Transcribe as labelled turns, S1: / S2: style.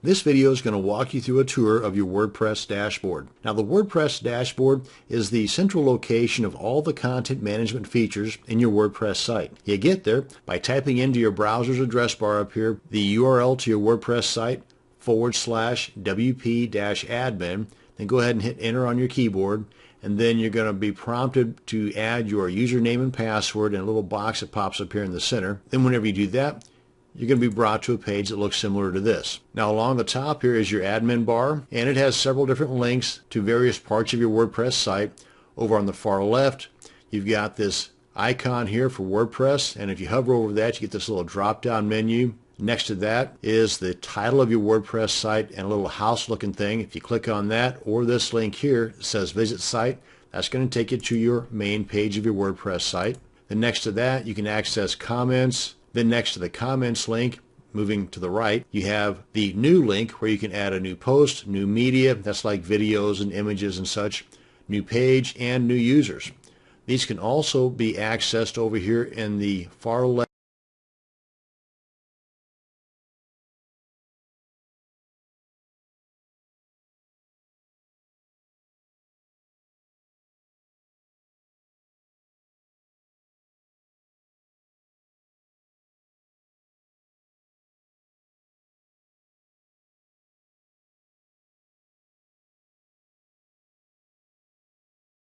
S1: This video is going to walk you through a tour of your WordPress dashboard. Now, the WordPress dashboard is the central location of all the content management features in your WordPress site. You get there by typing into your browser's address bar up here the URL to your WordPress site /wp-admin. Then go ahead and hit enter on your keyboard, and then you're going to be prompted to add your username and password in a little box that pops up here in the center. Then whenever you do that, you're going to be brought to a page that looks similar to this. Now, along the top here is your admin bar, and it has several different links to various parts of your WordPress site. Over on the far left, you've got this icon here for WordPress, and if you hover over that, you get this little drop-down menu. Next to that is the title of your WordPress site and a little house-looking thing. If you click on that, or this link here, it says Visit Site. That's going to take you to your main page of your WordPress site. Then next to that, you can access comments. Then next to the comments link, moving to the right, you have the new link where you can add a new post, new media, that's like videos and images and such, new page, and new users. These can also be accessed over here in the far left